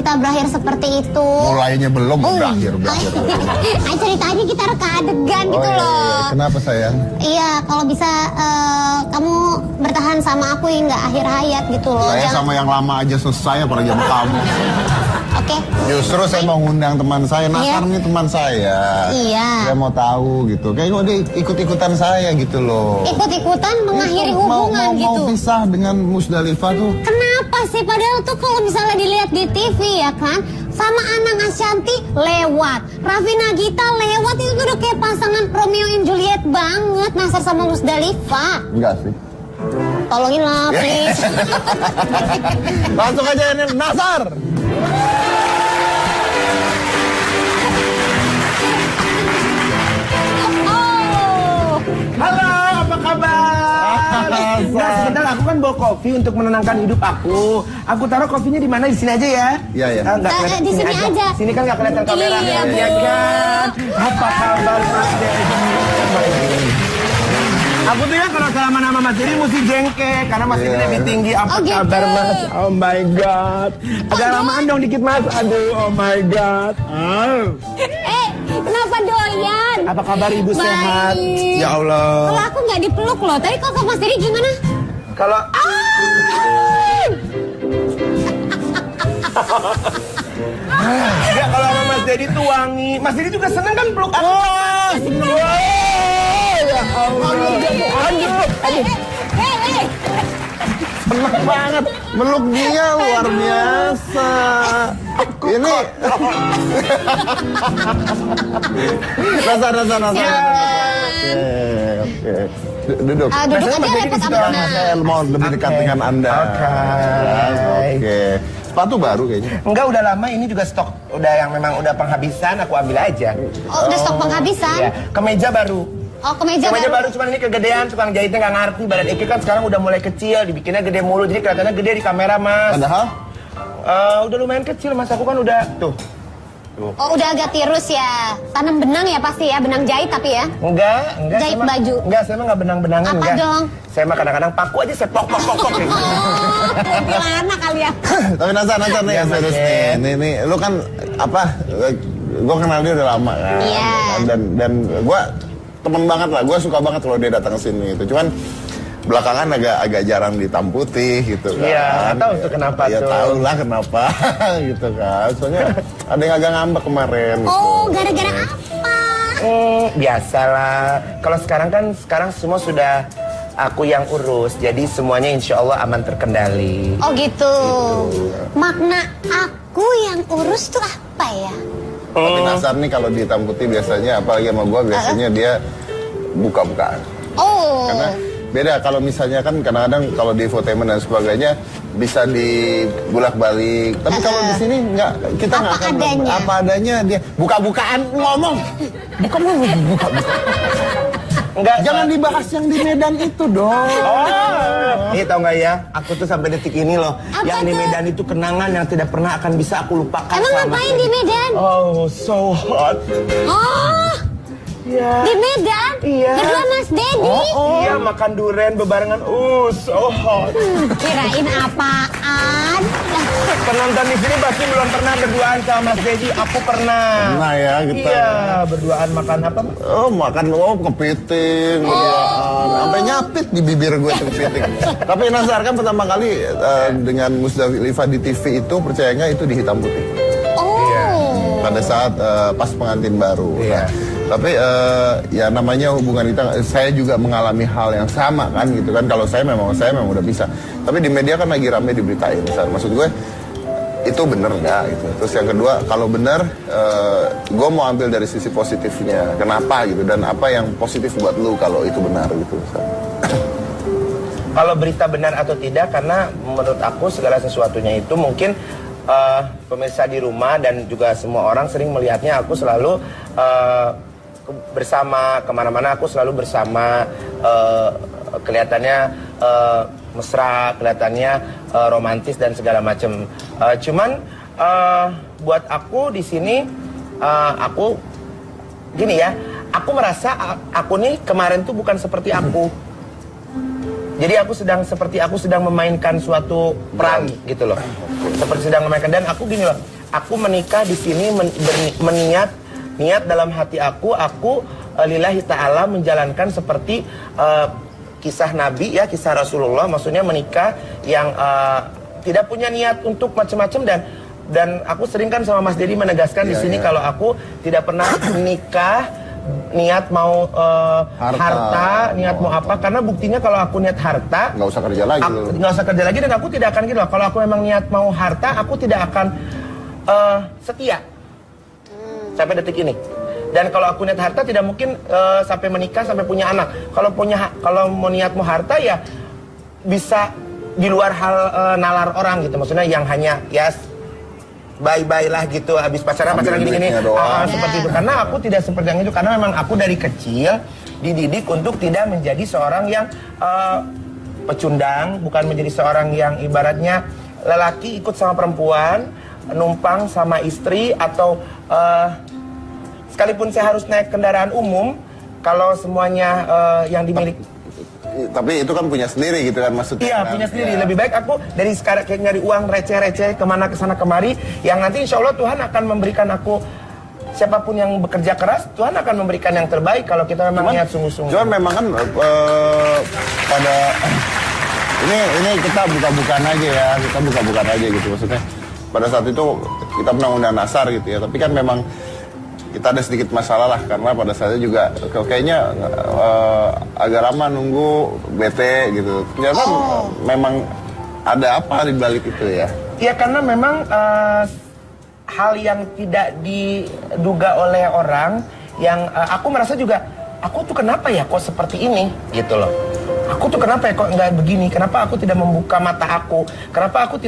kita berakhir seperti itu. Mulainya belum, berakhir. Ayo cerita aja, kita reka adegan gitu loh. Kenapa sayang? Iya, kalau bisa kamu bertahan sama aku hingga akhir hayat gitu loh. Saya sama yang lama aja selesai, apalagi sama kamu. Oke. Justru saya mau ngundang teman saya, Nasar nih teman saya. Iya. Saya mau tahu gitu, kayak dia ikut-ikutan saya gitu loh. Ikut-ikutan mengakhiri hubungan gitu. Mau pisah dengan Musdalifah tuh. Kenapa sih? Padahal tuh kalau misalnya dilihat di TV ya kan, sama Anang Ashanti lewat, Raffi Nagita lewat, itu tuh udah kayak pasangan Romeo and Juliet banget, Nasar sama Musdalifah. Enggak sih. Tolongin lah, please. Langsung aja ini Nasar. Halo, apa kabar? Nah, sebentar aku kan bawa kopi untuk menenangkan hidup aku. Aku taruh kopinya di mana? Di sini aja ya. Iya, iya. Di sini aja. Sini kan nggak kelihatan kamera. Iya, ya kan? Apa kabar Mas Dedi? Aku tuh ya kalau sama nama Mas Dedi mesti jengke karena Mas Dedi lebih tinggi. Apa kabar Mas? Oh my god. Agak lamaan dong dikit Mas. Aduh, oh my god. Kenapa doyan? Apa kabar Ibu sehat? Ya Kalau Allah. aku nggak dipeluk loh. Tadi kok Mas Dedi gimana? Kalau ya kalau sama Mas Dedi tuh wangi. Mas Dedi juga seneng kan peluk aku. Seneng. Ya Allah. Aduh. Seneng banget meluk dia, luar biasa. Ini Nasar. Oke. Duduk. Duduk aja repot apa? Saya mau lebih dekat dengan Anda. Oke. Sepatu baru kayaknya. Enggak, udah lama, ini juga stok. Udah yang memang udah penghabisan, aku ambil aja. Oh, udah stok penghabisan? Iya, kemeja baru. Oh, kemeja baru, cuman ini kegedean, tukang jahitnya nggak ngerti. Badan Eki kan sekarang udah mulai kecil, dibikinnya gede mulu, jadi kelihatannya gede di kamera, Mas. Padahal? Udah lumayan kecil, Mas. Aku kan udah, tuh. Oh, udah agak tirus ya. Tanam benang ya pasti ya, benang jahit tapi ya? Enggak. Jahit baju? Enggak, saya mah nggak benang-benangin, Apa enggak. dong? Saya mah kadang-kadang paku aja, saya pok gitu. Gimana kali ya? Tapi Nasar nih, Ya, serius Mas. nih. Nih, lu kan apa? Gue kenal dia udah lama kan. Iya. Dan gue temen banget lah. Gue suka banget kalau dia datang ke sini gitu. Cuman belakangan agak jarang di Hitam Putih gitu kan. Iya, tahu tuh kenapa ya, tuh. tahu lah kenapa gitu kan. Soalnya ada yang agak ngambek kemarin. Oh, gara-gara apa? Biasalah. Kalau sekarang semua sudah aku yang urus. Jadi semuanya insya Allah aman terkendali. Oh gitu. Makna aku yang urus tuh apa ya? Tapi Nasar nih kalau di Hitam Putih biasanya, apalagi sama gue biasanya dia buka-bukaan. Oh. Karena beda kalau misalnya kan kadang-kadang kalau di infotainment dan sebagainya bisa dibulak-balik. Tapi kalau di sini enggak, kita nggak akan apa adanya dia buka-bukaan ngomong. Buka. Enggak, Jangan dibahas yang di Medan itu dong. Ini tau nggak ya? Aku tuh sampai detik ini loh, Apa yang di tuh? Medan itu kenangan yang tidak pernah akan bisa aku lupakan. Emang selama ngapain ini. di Medan? Oh, so hot. Oh, Iya. di Medan? Iya. Berdua Mas Dedi? Iya, makan durian bebarengan. So hot. Kirain apaan? Penonton di sini pasti belum pernah berduaan sama Mas Dedi. Aku pernah. Nah ya kita. Iya, berduaan makan apa? Makan kepiting, berduaan. Sampai nyapit di bibir gue tuh kepiting. Tapi Nasar kan pertama kali dengan Musdalifah di TV itu, percaya nggak itu di Hitam Putih. Oh. Pada saat pas pengantin baru. Iya. Tapi ya namanya hubungan kita, saya juga mengalami hal yang sama kan gitu kan. Kalau saya memang udah bisa. Tapi di media kan lagi rame diberitain. Maksud gue itu bener nggak gitu. Terus yang kedua, kalau bener, gue mau ambil dari sisi positifnya. Kenapa gitu, dan apa yang positif buat lu kalau itu benar gitu. Kalau berita benar atau tidak, karena menurut aku segala sesuatunya itu mungkin pemirsa di rumah dan juga semua orang sering melihatnya aku selalu bersama, kemana-mana aku selalu bersama, kelihatannya mesra, kelihatannya romantis dan segala macam. Cuman buat aku di sini, aku gini ya, aku merasa aku nih kemarin tuh bukan seperti aku. Jadi aku sedang memainkan suatu peran gitu loh. Seperti sedang memainkan, dan aku gini loh. aku menikah di sini niat dalam hati aku lillahi ta'ala menjalankan seperti kisah Nabi ya, kisah Rasulullah, maksudnya menikah yang tidak punya niat untuk macam-macam dan aku sering kan sama Mas Dedi menegaskan di sini kalau aku tidak pernah menikah niat mau harta, niat mau apa, karena buktinya kalau aku niat harta nggak usah kerja lagi, nggak usah kerja lagi, dan aku tidak akan gitu. Kalau aku memang niat mau harta, aku tidak akan setia sampai detik ini. Dan kalau aku niat harta tidak mungkin sampai menikah, sampai punya anak. Kalau mau niat mau harta ya bisa di luar hal nalar orang gitu. Maksudnya yang hanya ya bye-bye lah gitu, habis pacaran gini-gini seperti itu. Karena aku tidak seperti yang itu, karena memang aku dari kecil dididik untuk tidak menjadi seorang yang pecundang, bukan menjadi seorang yang ibaratnya lelaki ikut sama perempuan, numpang sama istri, atau sekalipun saya harus naik kendaraan umum, kalau semuanya yang dimiliki. Tapi itu kan punya sendiri gitu kan maksudnya. Iya, punya sendiri. Lebih baik aku dari sekarang kayak nyari uang receh-receh kemana kesana kemari, yang nanti insya Allah Tuhan akan memberikan aku, siapapun yang bekerja keras, Tuhan akan memberikan yang terbaik kalau kita memang niat sungguh-sungguh. Cuman memang kan pada ini kita buka-bukaan aja ya, gitu maksudnya. Pada saat itu kita pernah undang Nasar gitu ya, tapi kan memang kita ada sedikit masalah lah, karena pada saat itu juga kayaknya agak lama nunggu bete gitu. Ternyata memang ada apa di balik itu ya? Ya karena memang hal yang tidak diduga oleh orang, yang aku merasa juga, aku tuh kenapa ya kok seperti ini gitu loh. Aku tuh kenapa ya kok nggak begini? Kenapa aku tidak membuka mata aku? Kenapa aku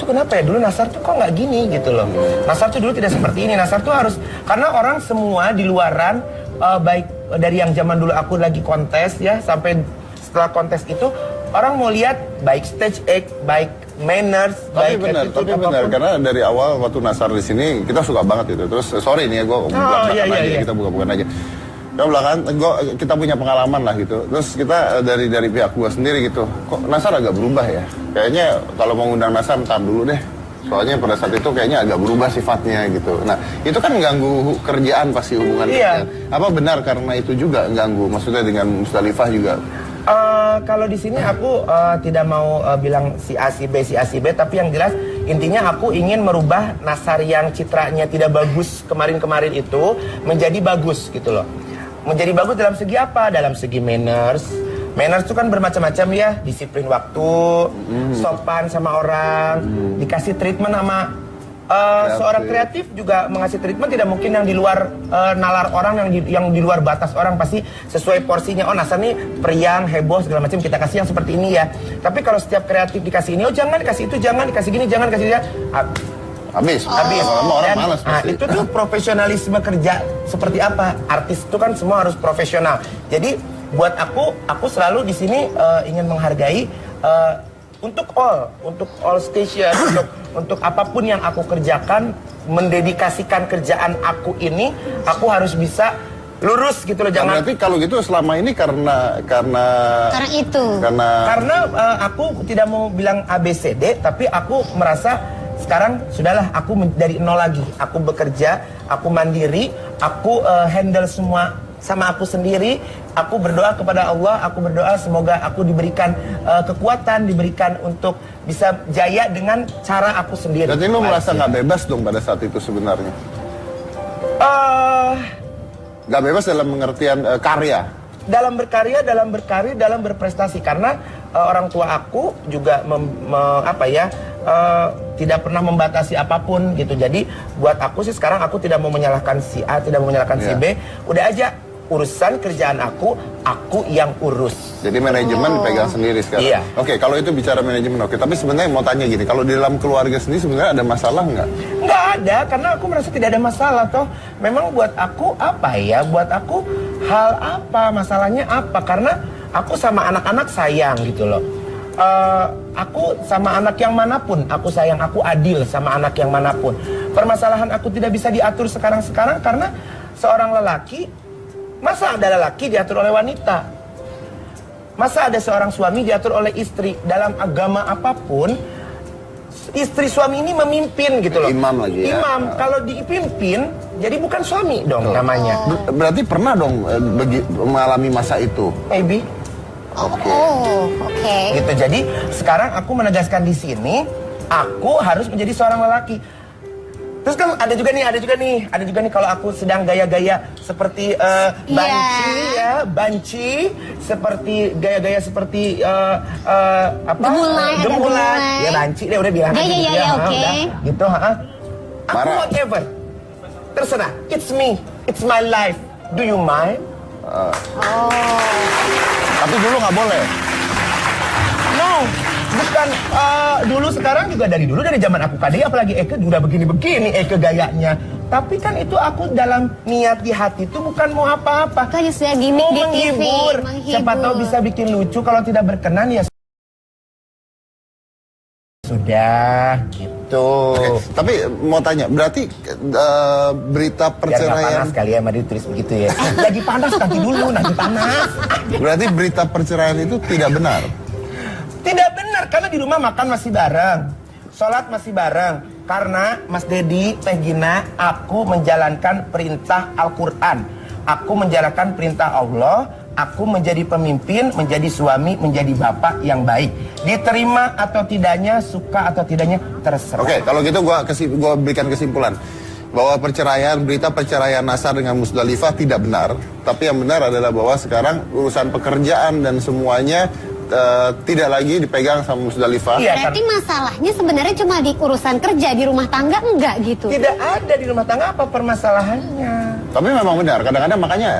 tuh kenapa ya dulu Nasar tuh kok nggak gini gitu loh. Nasar tuh dulu tidak seperti ini. Nasar tuh harus, karena orang semua di luaran, baik dari yang zaman dulu aku lagi kontes ya, sampai setelah kontes itu orang mau lihat baik stage act, baik manners, baik attitude, tapi benar, karena dari awal waktu Nasar di sini kita suka banget itu. Terus sorry nih ya, gue kita buka-bukaan aja. Kan belakangan kita punya pengalaman lah gitu. Terus kita dari pihak gua sendiri gitu, kok Nasar agak berubah ya? Kayaknya kalau mau ngundang Nasar ntar dulu deh. Soalnya pada saat itu kayaknya agak berubah sifatnya gitu. Nah, itu kan ganggu kerjaan pasti, hubungan kerjaan. Apa benar karena itu juga ganggu? Maksudnya dengan Musdalifah juga? Kalau di sini aku tidak mau bilang si A si B, tapi yang jelas intinya aku ingin merubah Nasar yang citranya tidak bagus kemarin-kemarin itu menjadi bagus gitu loh. Menjadi bagus dalam segi apa? Dalam segi manners. Manners itu kan bermacam-macam ya, disiplin waktu, sopan sama orang, dikasih treatment sama seorang kreatif juga mengasih treatment, tidak mungkin yang di luar nalar orang, yang di luar batas orang, pasti sesuai porsinya. Oh Nasar nih periang, heboh segala macam, kita kasih yang seperti ini ya. Tapi kalau setiap kreatif dikasih ini, oh jangan dikasih itu, jangan dikasih gini, jangan dikasih dia. Habis. Orang malas pasti. Itu tuh profesionalisme kerja seperti apa? Artis itu kan semua harus profesional. Jadi buat aku selalu di sini ingin menghargai untuk all station, untuk apapun yang aku kerjakan, mendedikasikan kerjaan aku ini, aku harus bisa lurus gitu loh. Jangan. Berarti kalau gitu selama ini karena aku tidak mau bilang ABCD, tapi aku merasa sekarang sudahlah, aku dari nol lagi. Aku bekerja, aku mandiri, aku handle semua sama aku sendiri. Aku berdoa kepada Allah, aku berdoa semoga aku diberikan kekuatan, diberikan untuk bisa jaya dengan cara aku sendiri. Berarti lu merasa nggak bebas dong pada saat itu sebenarnya? Nggak bebas dalam pengertian karya? Dalam berkarya, dalam berprestasi. Karena orang tua aku juga tidak pernah membatasi apapun gitu. Jadi buat aku sih sekarang aku tidak mau menyalahkan si A, tidak mau menyalahkan si B. Udah aja urusan kerjaan aku yang urus. Jadi manajemen dipegang sendiri sekarang. Iya. Oke, kalau itu bicara manajemen oke. Tapi sebenarnya mau tanya gini, kalau di dalam keluarga sendiri sebenarnya ada masalah nggak? Nggak ada, karena aku merasa tidak ada masalah toh. Memang buat aku apa ya? Buat aku hal apa? Masalahnya apa? Karena aku sama anak-anak sayang gitu loh. Aku sama anak yang manapun, aku sayang, aku adil sama anak yang manapun. Permasalahan aku tidak bisa diatur sekarang-sekarang karena seorang lelaki, masa ada lelaki diatur oleh wanita? Masa ada seorang suami diatur oleh istri? Dalam agama apapun, istri suami ini memimpin gitu loh. Imam lagi ya. Imam, kalau dipimpin, jadi bukan suami dong namanya. Berarti pernah dong mengalami masa itu? Maybe. Oke. Oh, oke. Gitu. Jadi sekarang aku menegaskan di sini, aku harus menjadi seorang lelaki. Terus kan ada juga nih kalau aku sedang gaya-gaya seperti banci ya, banci, seperti gaya-gaya seperti apa? Gemulai. Ya banci deh udah bilang. Ya, oke. Gitu, Aku Marah. whatever. Terserah. It's me. It's my life. Do you mind? Tapi dulu nggak boleh. No, bukan dulu, sekarang juga dari zaman aku KDI, apalagi Eke udah begini-begini Eke gayanya. Tapi kan itu aku dalam niat di hati itu bukan mau apa-apa. Kan sudah gimmick Mau di TV, menghibur. Siapa tahu bisa bikin lucu, kalau tidak berkenan ya sudah gitu. Oke, tapi mau tanya, berarti berita Biar nggak perceraian, panas kali ya, Madi tulis begitu ya. Lagi panas nanti dulu, nanti panas. berarti berita perceraian itu tidak benar. Tidak benar, karena di rumah makan masih bareng, sholat masih bareng. Karena Mas Dedi, Teh Gina, aku menjalankan perintah Al-Quran. Aku menjalankan perintah Allah. Aku menjadi pemimpin, menjadi suami, menjadi bapak yang baik. Diterima atau tidaknya, suka atau tidaknya, terserah. Oke, kalau gitu gua berikan kesimpulan bahwa berita perceraian Nasar dengan Musdalifah tidak benar. Tapi yang benar adalah bahwa sekarang urusan pekerjaan dan semuanya tidak lagi dipegang sama Musdalifah. Iya, Berarti masalahnya sebenarnya cuma di urusan kerja, di rumah tangga enggak gitu? Tidak ada di rumah tangga apa permasalahannya. Tapi memang benar, kadang-kadang makanya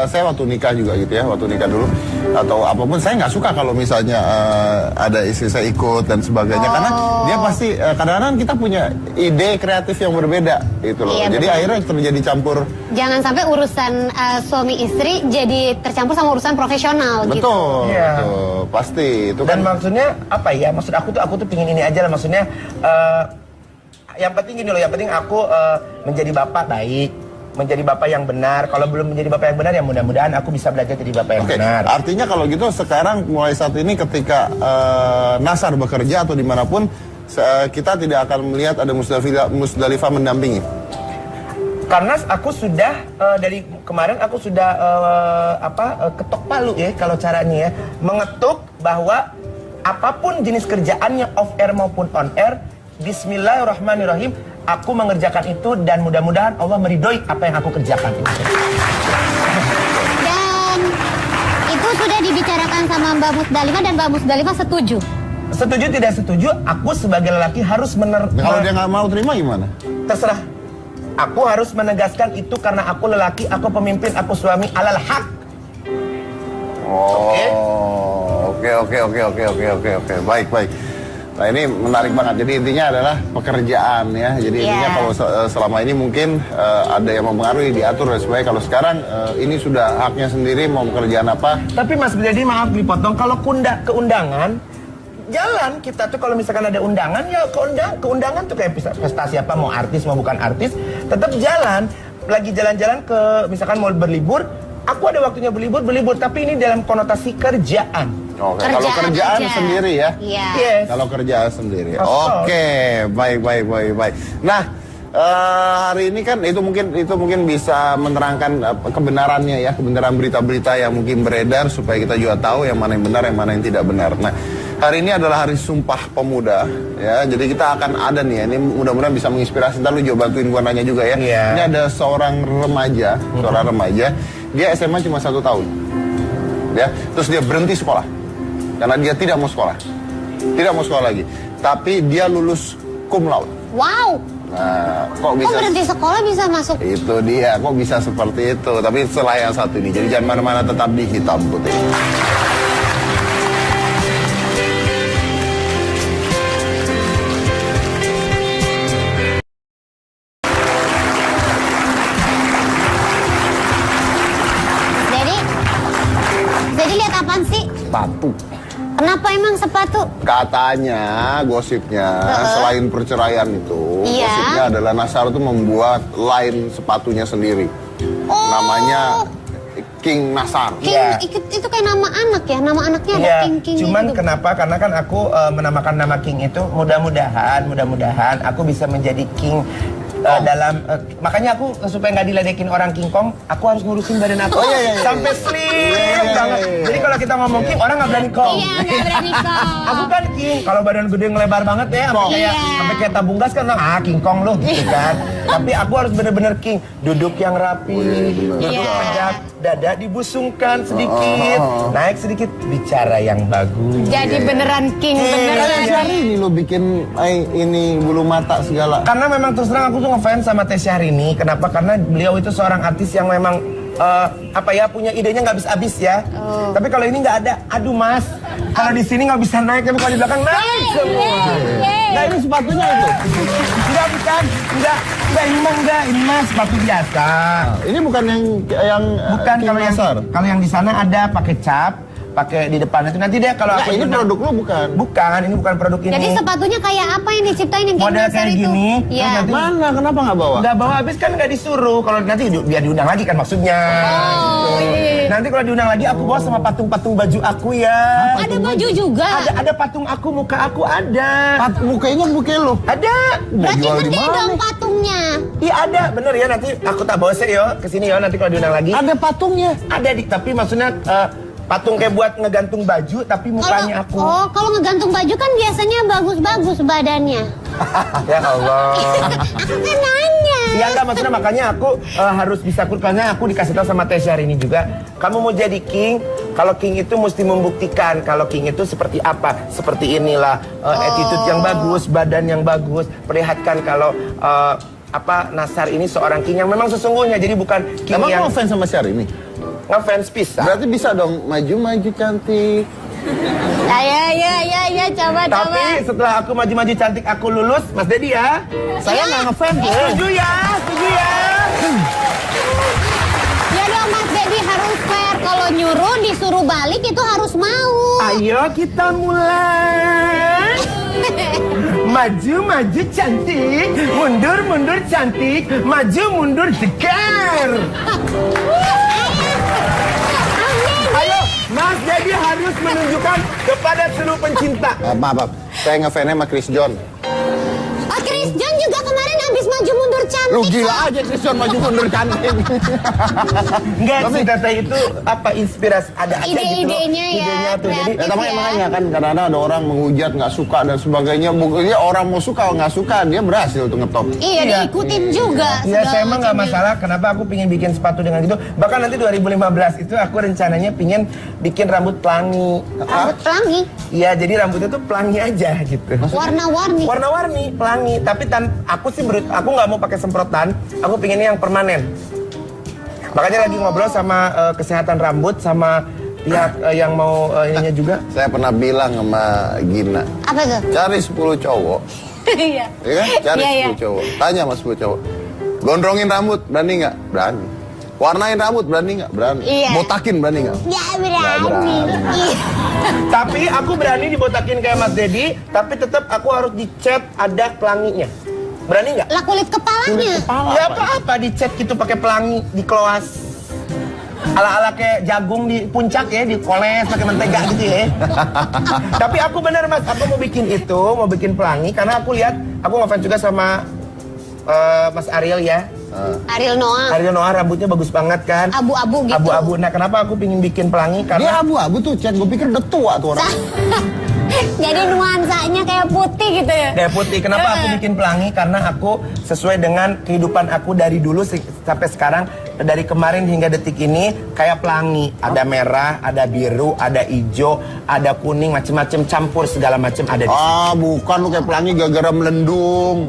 saya waktu nikah juga gitu ya, waktu nikah dulu atau apapun, saya nggak suka kalau misalnya ada istri saya ikut dan sebagainya, karena dia pasti kadang-kadang kita punya ide kreatif yang berbeda gitu loh. Iya, Jadi betul. akhirnya terjadi campur. Jangan sampai urusan suami istri jadi tercampur sama urusan profesional gitu. Betul, Iya. betul, pasti itu Dan kan. maksudnya apa ya? Maksud aku tuh pingin ini aja lah. Maksudnya yang penting gini loh. Yang penting aku menjadi bapak baik, menjadi bapak yang benar. Kalau belum menjadi bapak yang benar, ya mudah-mudahan aku bisa belajar jadi bapak yang Oke, benar. artinya kalau gitu sekarang mulai saat ini ketika Nasar bekerja atau dimanapun, kita tidak akan melihat ada Musdalifah mendampingi. Karena aku sudah dari kemarin aku sudah ketok palu ya kalau caranya ya, mengetuk bahwa apapun jenis kerjaannya off air maupun on air, Bismillahirrahmanirrahim, aku mengerjakan itu dan mudah-mudahan Allah meridhoi apa yang aku kerjakan. Dan itu sudah dibicarakan sama Mbak Musdalifah dan Mbak Musdalifah setuju. Setuju tidak setuju, aku sebagai lelaki harus Kalau dia nggak mau terima gimana? terserah. Aku harus menegaskan itu karena aku lelaki, aku pemimpin, aku suami alal haq. Oke. Baik. Nah ini menarik banget. Jadi intinya adalah pekerjaan ya. Jadi intinya kalau selama ini mungkin ada yang mempengaruhi, diatur dan sebagainya. Kalau sekarang ini sudah haknya sendiri mau pekerjaan apa. Tapi Mas Biladi, maaf dipotong, kalau keundangan jalan kita tuh, kalau misalkan ada undangan ya keundangan tuh kayak prestasi apa, mau artis mau bukan artis tetap jalan. Lagi jalan-jalan ke misalkan mau berlibur, aku ada waktunya berlibur, tapi ini dalam konotasi kerjaan. Oke, kalau kerjaan aja. sendiri ya. Iya. Yes. Kalau kerjaan sendiri. Of course. Oke, baik. Nah, hari ini kan itu mungkin bisa menerangkan kebenarannya ya, kebenaran berita-berita yang mungkin beredar supaya kita juga tahu yang mana yang benar, yang mana yang tidak benar. Nah, hari ini adalah hari Sumpah Pemuda ya. Jadi kita akan ada nih ya, ini mudah-mudahan bisa menginspirasi. Ntar lu juga bantuin gua nanya juga ya. Iya. Ini ada seorang remaja, dia SMA cuma 1 tahun. Ya, terus dia berhenti sekolah. Karena dia tidak mau sekolah. Tidak mau sekolah lagi. Tapi dia lulus cum laude. Wow. Nah, kok Kok bisa berhenti sekolah bisa masuk? itu dia, kok bisa seperti itu. Tapi setelah yang satu ini, jadi jangan mana-mana, tetap di Hitam Putih. Jadi lihat apaan sih? Sepatu. Kenapa emang sepatu? Katanya, gosipnya, selain perceraian itu, Iya. gosipnya adalah Nasar itu membuat line sepatunya sendiri. Oh. Namanya King Nasar. King, Iya. itu kayak nama anak ya, nama anaknya ada Iya, King cuman gitu. kenapa? Karena kan aku menamakan nama King itu mudah-mudahan aku bisa menjadi King dalam makanya aku supaya nggak diledekin orang King Kong, aku harus ngurusin badan aku sampai slim banget. Jadi kalau kita ngomong King, orang nggak berani Kong. Iya, nggak berani Kong. Aku kan King, kalau badan gede ngelebar banget ya, sampai kayak tabung gas kan, King Kong loh, gitu kan. Tapi aku harus bener-bener King, duduk yang rapi, duduk tegak, dada dibusungkan sedikit, naik sedikit, bicara yang bagus. Jadi beneran King, beneran. Hari ini lo bikin ini bulu mata segala. Karena memang terus terang aku tuh ngefans sama Teh Syahrini. Kenapa? Karena beliau itu seorang artis yang memang punya idenya nggak habis-habis ya. Tapi kalau ini nggak ada. Aduh mas, kalau di sini nggak bisa naik, tapi kalau di belakang naik semua. Nah ini sepatunya itu. Enggak bukan, enggak ini mas sepatu biasa. Ini bukan yang Bukan King kalau Nasar. yang di sana ada pakai cap, pakai di depan itu nanti deh kalau Nah, aku ini undang- produk lo bukan. Bukan, ini bukan produk ini. Jadi sepatunya kayak apa yang diciptain yang King Model Nasar kayak itu? gini, Iya. terus nanti- Mana? Kenapa nggak bawa? Nggak bawa habis kan nggak disuruh. Kalau nanti biar diundang lagi kan maksudnya. Oh, iya. Nanti kalau diundang lagi aku bawa sama patung-patung baju aku ya. Ada baju juga. Ada patung aku, muka aku ada. Mukanya muka lo. Ada. Berarti jual di gede mana dong nih? patungnya. Iya ada, bener ya nanti aku tak bawa saya yo kesini yo nanti kalau diundang lagi. Ada patungnya. Ada tapi maksudnya patung kayak buat ngegantung baju tapi mukanya aku. Kalau ngegantung baju kan biasanya bagus-bagus badannya. Ya Allah. Aku kan nanya. Ya enggak maksudnya makanya aku harus bisa karena aku dikasih tahu sama Teh Syahrini juga. Kamu mau jadi King, kalau King itu mesti membuktikan kalau King itu seperti apa. Seperti inilah attitude yang bagus, badan yang bagus. Perlihatkan kalau Nasar ini seorang King yang memang sesungguhnya. Jadi bukan King Emang yang lo fans sama Syahrini? ngefans pisah. Berarti bisa dong maju-maju cantik. Ya, coba. Tapi setelah aku maju-maju cantik aku lulus, Mas Dedi ya. Saya nggak ngefans ya. Setuju ya. Ya dong Mas Dedi harus fair. Kalau nyuruh disuruh balik itu harus mau. Ayo kita mulai. Maju cantik, mundur cantik, maju mundur jegar. Ayo, Mas Dedi harus menunjukkan kepada seluruh pencinta. Maaf. Saya ngefans sama Chris John. Chris John juga kemarin habis maju mundur cantik. Lu gila aja Chris John maju mundur cantik. Enggak sih Tete itu inspirasi ada aja gitu loh. Ide-idenya ya, Idenya tuh. Jadi kreatif. Ya, makanya kan kadang-kadang ada orang menghujat nggak suka dan sebagainya. Bukannya orang mau suka nggak suka dia berhasil tuh ngetop. Iya, diikutin juga. Iya, segala saya emang nggak macamnya. masalah. Kenapa aku pingin bikin sepatu dengan gitu? Bahkan nanti 2015 itu aku rencananya pingin bikin rambut pelangi. Rambut pelangi, Iya, jadi rambutnya tuh pelangi aja gitu. warna-warni. Warna-warni, pelangi. Tapi aku sih aku nggak mau pakai semprotan. Aku pinginnya yang permanen. Makanya lagi ngobrol sama kesehatan rambut sama pihak yang mau ininya juga. Saya pernah bilang sama Gina, Apa tuh? cari 10 cowok, Iya. ya kan? Cari Iya, 10 cowok. Tanya sama 10 cowok. Gondrongin rambut, berani nggak? Berani. Warnain rambut, berani nggak? Berani. Iya. Botakin, berani nggak? Nggak berani. berani. Iya. Tapi aku berani dibotakin kayak Mas Dedi, tapi tetap aku harus dicat ada pelanginya. Berani nggak? Lah kulit kepalanya. Ya apa-apa dicat gitu pakai pelangi, dikeluas. Ala-ala kayak jagung di puncak ya, dikoles pakai mentega gitu ya. Tapi aku bener Mas, aku mau bikin itu, mau bikin pelangi karena aku lihat, aku ngefans juga sama Mas Ariel ya. Ariel Noah. Ariel Noah rambutnya bagus banget kan. Abu-abu gitu. Abu-abu. Nah kenapa aku pingin bikin pelangi? Dia Karena abu-abu tuh, Chat. Gue pikir udah tua tuh orang. Jadi nuansanya kayak putih gitu ya. Deh putih. Kenapa aku bikin pelangi? Karena aku sesuai dengan kehidupan aku dari dulu sampai sekarang, dari kemarin hingga detik ini kayak pelangi. Ada merah, ada biru, ada hijau, ada kuning, macam-macam campur segala macam ada di sini. Ah, bukan lu kayak pelangi gara-gara melendung.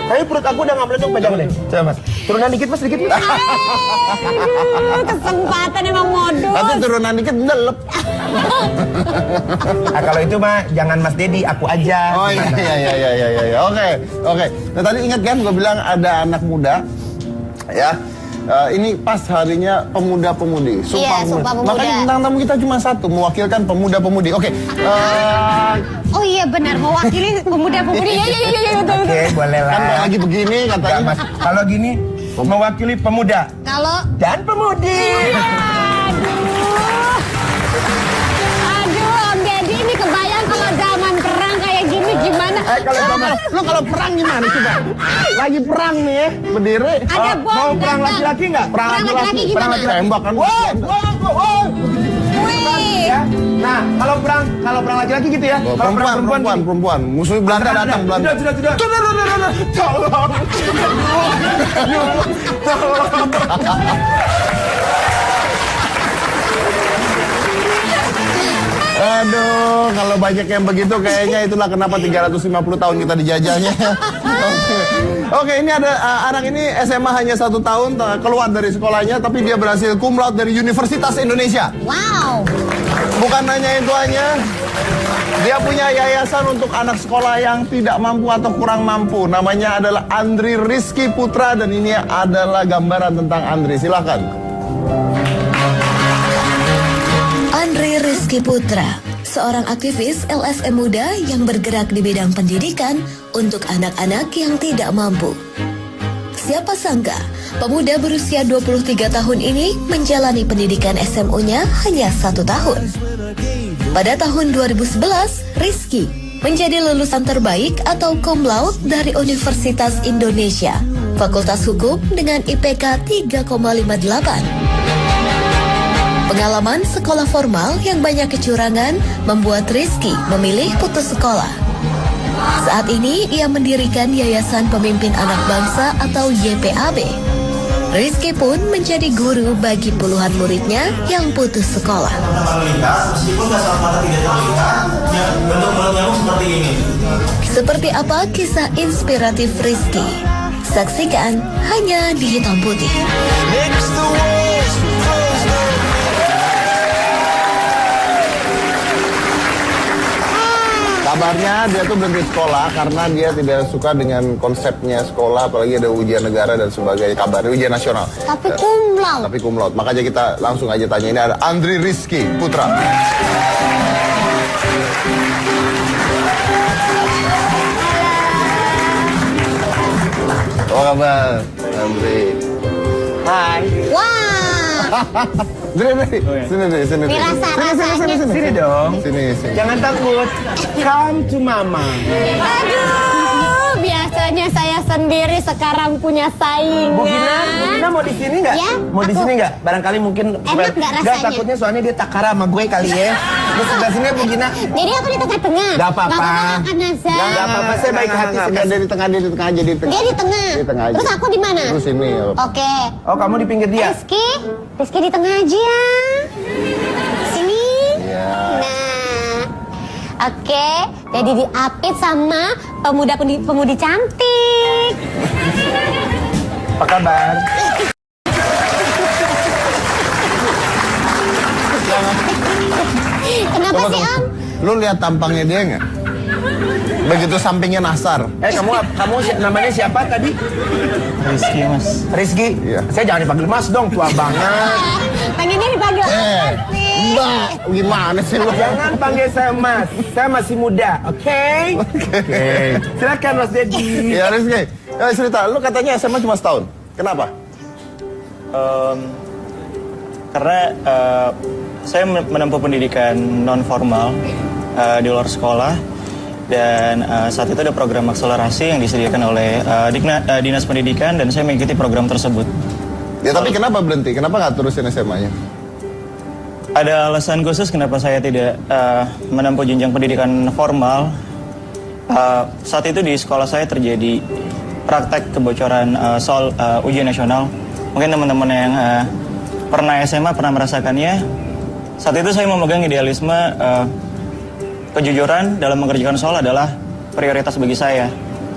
Tapi perut aku udah nggak melendung, pegang deh. Coba Mas, turunan dikit Mas, dikit. Kesempatan emang modus. Tapi turunan dikit ndelep. Nah, kalau itu mah jangan Mas Dedi, aku aja. Oh iya. Oke. Nah tadi ingat kan gue bilang ada anak muda, ya. Ini pas harinya pemuda-pemudi. Iya, Sumpah Pemuda. Makanya bintang tamu kita cuma satu, mewakilkan pemuda-pemudi. Oke. Oh iya benar, mewakili pemuda-pemudi. Iya, betul. Oke, boleh lah. Kan kayak lagi begini Enggak, katanya. Mas. Kalau gini, mewakili pemuda Kalau dan pemudi. Aduh, Om Deddy ini kebayang kalau zaman perang kayak gini gimana? Kalau perang gimana coba? Lagi perang nih ya, berdiri. Ada bom Mau perang datang. laki-laki nggak? Perang laki-laki gimana? Perang laki-laki. Tembak kan. Wow. Wih. Ya. Nah, kalau perang laki-laki gitu ya. Kalau perang Perempuan. Musuh Belanda datang, Belanda. Sudah. Tolong. Aduh, kalau banyak yang begitu kayaknya itulah kenapa 350 tahun kita dijajahnya. Oke, ini ada anak ini SMA hanya 1 tahun keluar dari sekolahnya, tapi dia berhasil cum laude dari Universitas Indonesia. Wow. Bukan hanya itu hanya, dia punya yayasan untuk anak sekolah yang tidak mampu atau kurang mampu. Namanya adalah Andri Rizky Putra dan ini adalah gambaran tentang Andri. Silakan. Andri Rizky Putra, seorang aktivis LSM muda yang bergerak di bidang pendidikan untuk anak-anak yang tidak mampu. Siapa sangka, pemuda berusia 23 tahun ini menjalani pendidikan SMU-nya hanya 1 tahun. Pada tahun 2011, Rizky menjadi lulusan terbaik atau cum laude dari Universitas Indonesia, Fakultas Hukum dengan IPK 3,58. Pengalaman sekolah formal yang banyak kecurangan membuat Rizky memilih putus sekolah. Saat ini ia mendirikan Yayasan Pemimpin Anak Bangsa atau YPAB. Rizky pun menjadi guru bagi puluhan muridnya yang putus sekolah. Meskipun nggak sama tidak terlihat, bentuk mulut nyamuk seperti ini. Seperti apa kisah inspiratif Rizky? Saksikan hanya di Hitam Putih. Kabarnya dia tuh berhenti sekolah karena dia tidak suka dengan konsepnya sekolah, apalagi ada ujian negara dan sebagainya. Kabarnya ujian nasional. Tapi cum laude. Tapi cum laude. Makanya kita langsung aja tanya, ini ada Andri Rizky Putra. Apa kabar, Andri? Hai. Wah. Sini. Dirasa-rasanya. Sini dong. Sini. Jangan takut. Come to mama. Aduh, biasanya saya sendiri sekarang punya saingan. Bu Gina mau di sini nggak? Ya, Mau di aku- sini nggak? Barangkali mungkin Enak nggak rasanya? takutnya soalnya dia takara sama gue kali ya. Di sebelah sini Bu Gina. Jadi aku di tengah-tengah. Nggak apa-apa. Nggak apa-apa kan, Nazar? Nggak apa-apa, saya baik hati. Dia di tengah aja, Dia di tengah. Di tengah aja. Terus aku di mana? Terus ini. Oke. Oh, kamu di pinggir dia. Rizky di tengah aja ya. Sini. Iya. Nah, oke. Jadi diapit sama pemuda-pemudi cantik. Apa kabar? Kenapa sih, Om? Lu lihat tampangnya dia nggak? Begitu sampingnya Nasar. Kamu namanya siapa tadi? Rizky, Mas. Rizky. Iya. Saya jangan dipanggil Mas dong, tua banget. Pengennya dipanggil apa sih? Mbak, gimana sih lu? Jangan panggil saya Mas. Saya masih muda, oke? Oke. Silakan Mas Dedi. Ya Rizky, cerita, lu katanya SMA cuma setahun. Kenapa? Karena saya menempuh pendidikan non formal di luar sekolah dan saat itu ada program akselerasi yang disediakan oleh Dinas Pendidikan dan saya mengikuti program tersebut. Ya tapi kenapa berhenti? Kenapa nggak terusin SMA-nya? Ada alasan khusus kenapa saya tidak menempuh jenjang pendidikan formal. Saat itu di sekolah saya terjadi praktek kebocoran soal ujian nasional. Mungkin teman-teman yang pernah SMA pernah merasakannya. Saat itu saya memegang idealisme kejujuran dalam mengerjakan soal adalah prioritas bagi saya.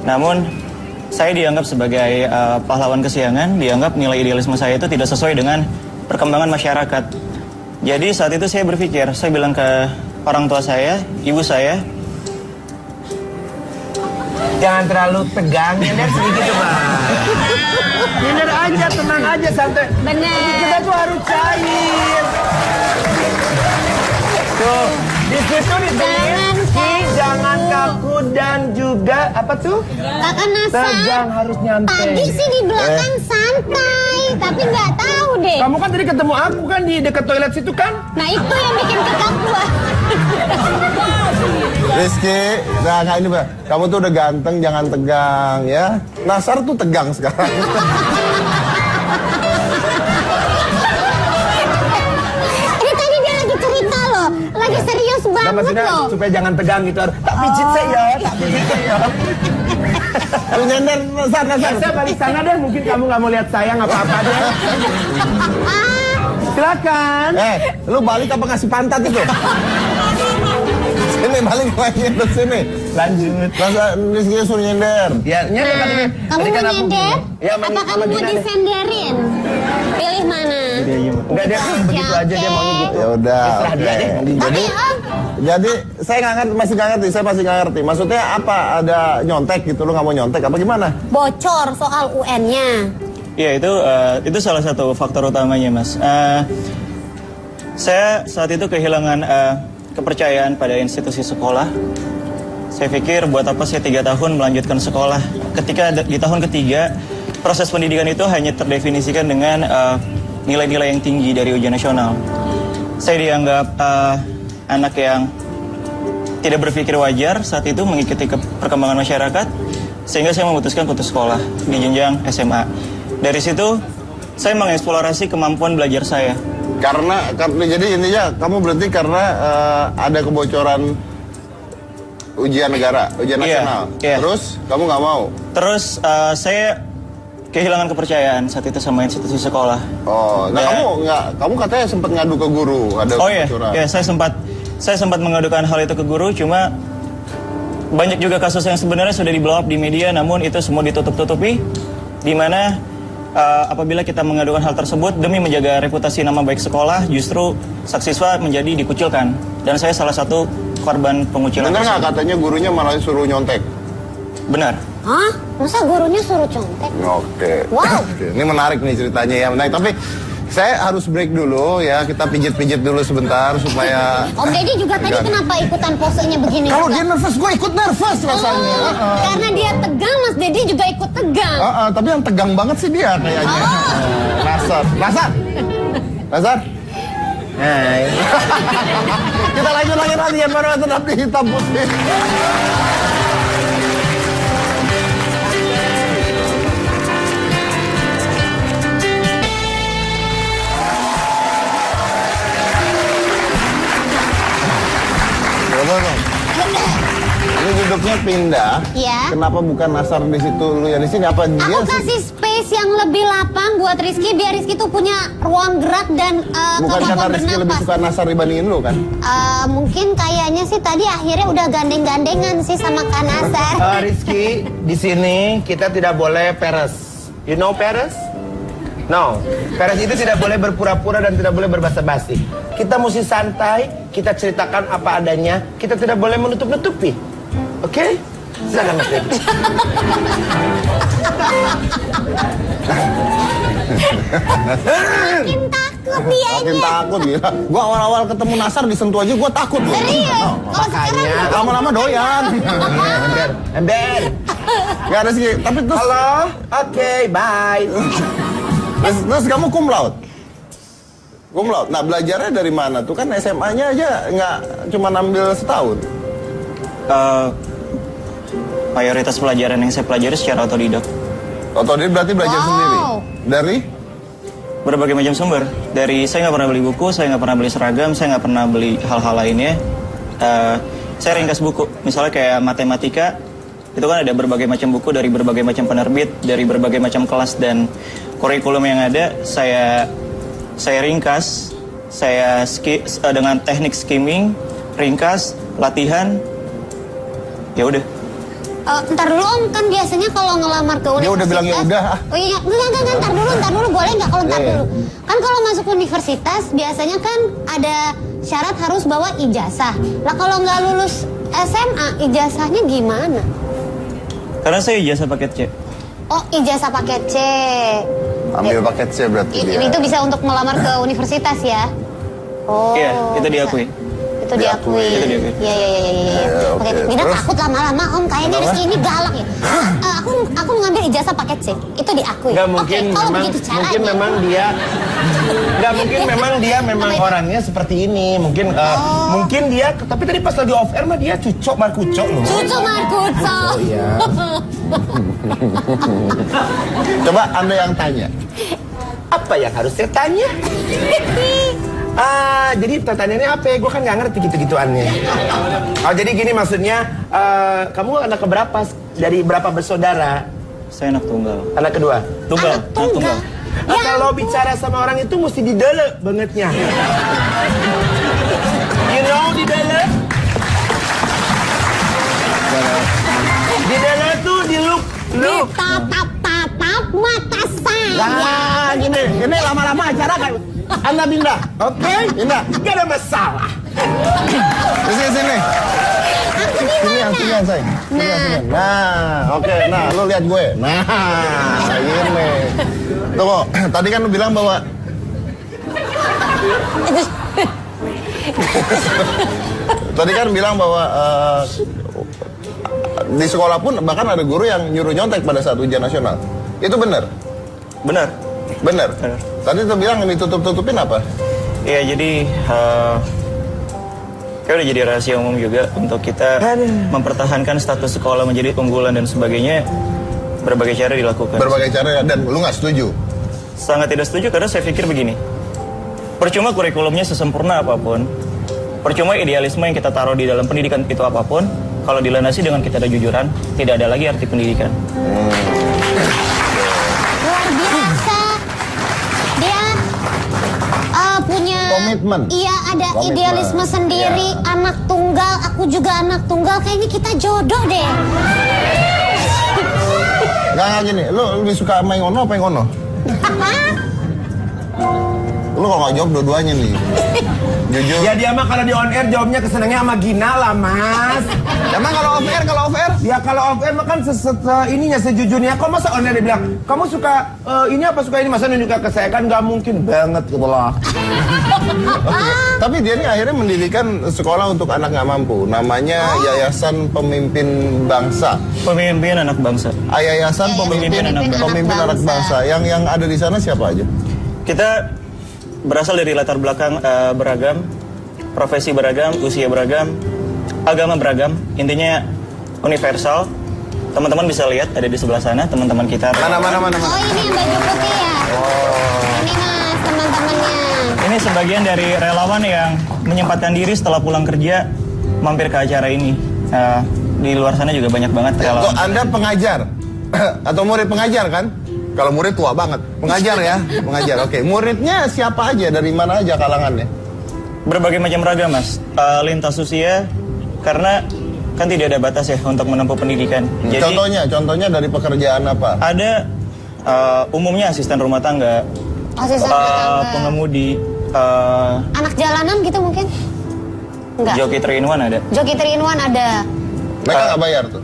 Namun saya dianggap sebagai pahlawan kesiangan, dianggap nilai idealisme saya itu tidak sesuai dengan perkembangan masyarakat. Jadi saat itu saya berpikir, saya bilang ke orang tua saya, ibu saya, Jangan terlalu tegang, nyender sedikit coba. Nyender aja, tenang aja, santai. Bener. Kita tuh harus cair. Tuh, di situ Jangan jangan kaku dan juga apa tuh? Kakak Nasar. Tegang harus nyampe. Tadi sih di belakang santai, tapi nggak tahu deh. Kamu kan tadi ketemu aku kan di dekat toilet situ kan? Nah itu yang bikin tegang gua. Rizky, nah nggak ini Mbak. Kamu tuh udah ganteng, jangan tegang ya. Nasar tuh tegang sekarang. Ini tadi dia lagi cerita loh, lagi serius Nah, banget maksudnya loh. supaya jangan tegang gitu. Tak pijit saya, tak pijit saya. Lu nyender, Nasar. Saya balik sana deh, mungkin kamu nggak mau lihat saya, nggak apa-apa deh. Silakan. Lu balik apa ngasih pantat itu? Sini balik lagi ke sini. Lanjut. Nasar, Rizky suruh nyender. Ya, nyender kan ini. Kamu Tadi mau kan aku nyender? gini. Ya, Apa kamu mau disenderin? Pilih mana? Dia aja, Mbak. Enggak, dia begitu aja, dia maunya gitu. Ya udah. Terserah dia oke. deh. Tapi Jadi saya nggak ngerti, masih nggak ngerti. Saya masih nggak ngerti. Maksudnya apa? Ada nyontek gitu? Lu nggak mau nyontek? Apa gimana? bocor soal UN-nya. Ya itu salah satu faktor utamanya Mas. Saya saat itu kehilangan kepercayaan pada institusi sekolah. Saya pikir buat apa saya 3 tahun melanjutkan sekolah. Ketika di tahun ketiga proses pendidikan itu hanya terdefinisikan dengan nilai-nilai yang tinggi dari ujian nasional. Saya dianggap anak yang tidak berpikir wajar saat itu mengikuti perkembangan masyarakat, sehingga saya memutuskan putus sekolah di jenjang SMA. Dari situ saya mengeksplorasi kemampuan belajar saya. Karena jadi intinya kamu berhenti karena ada kebocoran ujian negara, ujian Iya, nasional. iya. Terus kamu nggak mau? Terus saya kehilangan kepercayaan saat itu sama institusi sekolah. Oh, nah Ya. kamu katanya sempat ngadu ke guru ada Oh iya, kebocoran. ya saya sempat mengadukan hal itu ke guru, cuma banyak juga kasus yang sebenarnya sudah di-blow up di media, namun itu semua ditutup-tutupi, di mana apabila kita mengadukan hal tersebut demi menjaga reputasi nama baik sekolah, justru siswa menjadi dikucilkan, dan saya salah satu korban pengucilan. Bener nggak katanya gurunya malah suruh nyontek? Benar. Hah? Masa gurunya suruh contek? Oke. Wow. Oke. Ini menarik nih ceritanya ya, menarik. Tapi saya harus break dulu ya, kita pijit-pijit dulu sebentar supaya. Om Deddy juga tadi kenapa ikutan posenya begini? Kalau juga? dia nervous, gue ikut nervous rasanya. Oh, karena dia tegang, Mas Deddy juga ikut tegang. Tapi yang tegang banget sih dia kayaknya. Nasar. Hai. Kita lanjut lagi nanti ya, baru tetap di Hitam Putih. Ini duduknya pindah. Iya. Kenapa bukan Nasar di situ, lu yang di sini? Apa dia? Aku kasih space yang lebih lapang buat Rizky, biar Rizky tuh punya ruang gerak dan Bukan karena kemampuan Rizky lebih bernapas. suka Nasar dibandingin lu kan? Mungkin kayaknya sih tadi akhirnya udah gandeng-gandengan sih sama Kak Nasar. Rizky, di sini kita tidak boleh peres. You know peres? No, peres itu tidak boleh berpura-pura dan tidak boleh berbasa-basi. Kita mesti santai, kita ceritakan apa adanya, kita tidak boleh menutup-nutupi. Oke? Silakan Mas Deddy. Makin takut dia. Makin takut gila. Gua awal-awal ketemu Nasar disentuh aja gua takut loh. Serius? Kalau makanya. sekarang Lama-lama doyan. Ember. Gak ada sih, tapi terus Halo? Oke, bye. terus kamu cum laude? Cum laude. Nah, belajarnya dari mana tuh? Kan SMA-nya aja nggak cuma ambil setahun. Mayoritas pelajaran yang saya pelajari secara otodidak. Otodidak berarti belajar Wow. sendiri. Dari Berbagai macam sumber. Dari saya nggak pernah beli buku, saya nggak pernah beli seragam, saya nggak pernah beli hal-hal lainnya. Saya ringkas buku, misalnya kayak matematika, itu kan ada berbagai macam buku dari berbagai macam penerbit, dari berbagai macam kelas dan kurikulum yang ada. Saya ringkas, dengan teknik skimming, ringkas, latihan, ya udah. ntar dulu Om, kan biasanya kalau ngelamar ke universitas. Dia udah bilang ya udah. Oh iya, enggak, ntar dulu, boleh nggak kalau ntar Iya. dulu? Kan kalau masuk universitas biasanya kan ada syarat harus bawa ijazah. Lah kalau nggak lulus SMA, ijazahnya gimana? Karena saya ijazah paket C. Oh, ijazah paket C. ambil paket C berarti dia. Itu bisa untuk melamar ke universitas ya? Oh. Iya, itu bisa. diakui. Itu Itu diakui. Iya. Oke, Dina Terus? takut lama-lama Om. Kayaknya Rizky ini galak ya. Aku ngambil ijazah paket C. Itu diakui. Nggak mungkin, Oke, kalau memang, begitu caranya. mungkin memang dia nggak mungkin memang dia memang orangnya seperti ini. Mungkin mungkin dia, tapi tadi pas lagi off air mah dia cucok markucok loh. Cucu Markuco. Oh iya. Coba Anda yang tanya. Apa yang harus saya tanya? Jadi pertanyaannya apa ya? Gue kan nggak ngerti gitu-gituannya. Oh, jadi gini maksudnya, kamu anak keberapa? Dari berapa bersaudara? Saya anak tunggal. Anak kedua? Tunggal. Anak tunggal. Kalau bicara sama orang itu mesti didele bangetnya. You know didele? Didele tuh di look. Tatap mata saya. Nah, gini lama-lama acara kan. Anda pindah, oke? Pindah. Gak ada masalah. Sini. Sini yang saya. Nah, oke. Nah, lu lihat gue. Nah, ini. Tunggu, tadi kan lu bilang bahwa di sekolah pun bahkan ada guru yang nyuruh nyontek pada saat ujian nasional. Itu benar? Benar. Benar. Tadi tuh bilang ditutup-tutupin apa? Iya, jadi kayak udah jadi rahasia umum juga untuk kita mempertahankan status sekolah menjadi unggulan dan sebagainya. Berbagai cara dilakukan. Berbagai cara, dan lu nggak setuju? Sangat tidak setuju karena saya pikir begini. Percuma kurikulumnya sesempurna apapun, percuma idealisme yang kita taruh di dalam pendidikan itu apapun, kalau dilandasi dengan kita ada jujuran, tidak ada lagi arti pendidikan. Luar biasa. Dia punya komitmen. Iya, ada Komitmen. idealisme sendiri. Iya. Anak tunggal, aku juga anak tunggal. Kayaknya kita jodoh deh. Nggak gini, lu lebih suka sama yang ono apa yang ono? Lu kalau nggak jawab dua-duanya nih. Jujur. Ya dia mah kalau di on air jawabnya kesenangnya sama Gina lah, Mas. Emang kalau off air? Ya kalau off air mah kan ininya sejujurnya. Kok masa on air dia bilang, kamu suka ini apa suka ini? Masa nunjuk ke saya kan nggak mungkin banget gitu loh. Tapi dia ini akhirnya mendirikan sekolah untuk anak nggak mampu. Namanya Yayasan Pemimpin Bangsa. Pemimpin anak bangsa. Yayasan Pemimpin Anak Bangsa. Yang ada di sana siapa aja? Kita berasal dari latar belakang beragam, profesi beragam, usia beragam, agama beragam, intinya universal. Teman-teman bisa lihat ada di sebelah sana teman-teman kita. Mana? Oh, ini yang baju putih ya? Ini Mas, teman-temannya. Ini sebagian dari relawan yang menyempatkan diri setelah pulang kerja mampir ke acara ini. Di luar sana juga banyak banget Kok relawan. Anda pengajar? Atau murid pengajar kan? Kalau murid tua banget. Pengajar ya? Pengajar, oke. Muridnya siapa aja? Dari mana aja kalangannya? Berbagai macam ragam, Mas. Lintas usia, karena kan tidak ada batas ya untuk menempuh pendidikan. Jadi, Contohnya dari pekerjaan apa? ada umumnya asisten rumah tangga, Asisten rumah tangga. pengemudi, Anak jalanan gitu mungkin? Enggak. joki 3-in-1 ada. Joki 3-in-1 ada. Mereka nggak bayar tuh?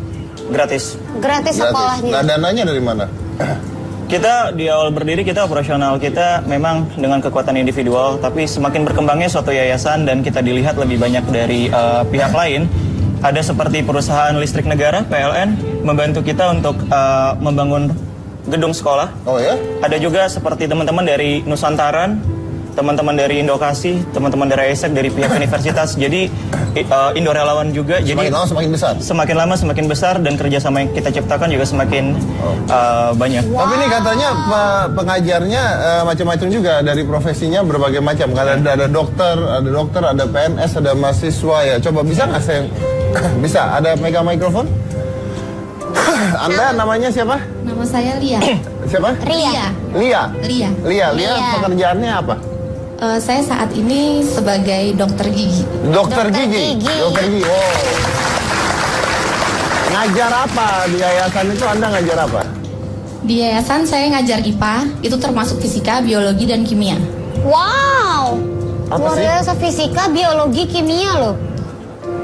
Gratis. Gratis sekolahnya. Nah, dananya dari mana? Kita di awal berdiri, kita operasional kita memang dengan kekuatan individual, tapi semakin berkembangnya suatu yayasan dan kita dilihat lebih banyak dari pihak lain. Ada seperti perusahaan listrik negara, PLN, membantu kita untuk membangun gedung sekolah. Oh ya? Ada juga seperti teman-teman dari Nusantaran, teman-teman dari Indokasi, teman-teman dari AIESEC, dari pihak universitas. Jadi Indo relawan juga. Semakin Jadi lama semakin besar. semakin lama semakin besar dan kerjasama yang kita ciptakan juga semakin banyak. Tapi ini katanya pengajarnya macam-macam juga, dari profesinya berbagai macam. Kan ada dokter, ada PNS, ada mahasiswa ya. Coba bisa nggak saya bisa ada megang mikrofon? Anda namanya siapa? Nama saya Lia. Siapa? Ria. Lia, pekerjaannya apa? Saya saat ini sebagai dokter gigi. Dokter gigi. Wow. Ngajar apa di yayasan itu? Anda ngajar apa? Di yayasan saya ngajar IPA, itu termasuk fisika, biologi, dan kimia. Wow. Apa Luar sih? biasa, fisika, biologi, kimia loh.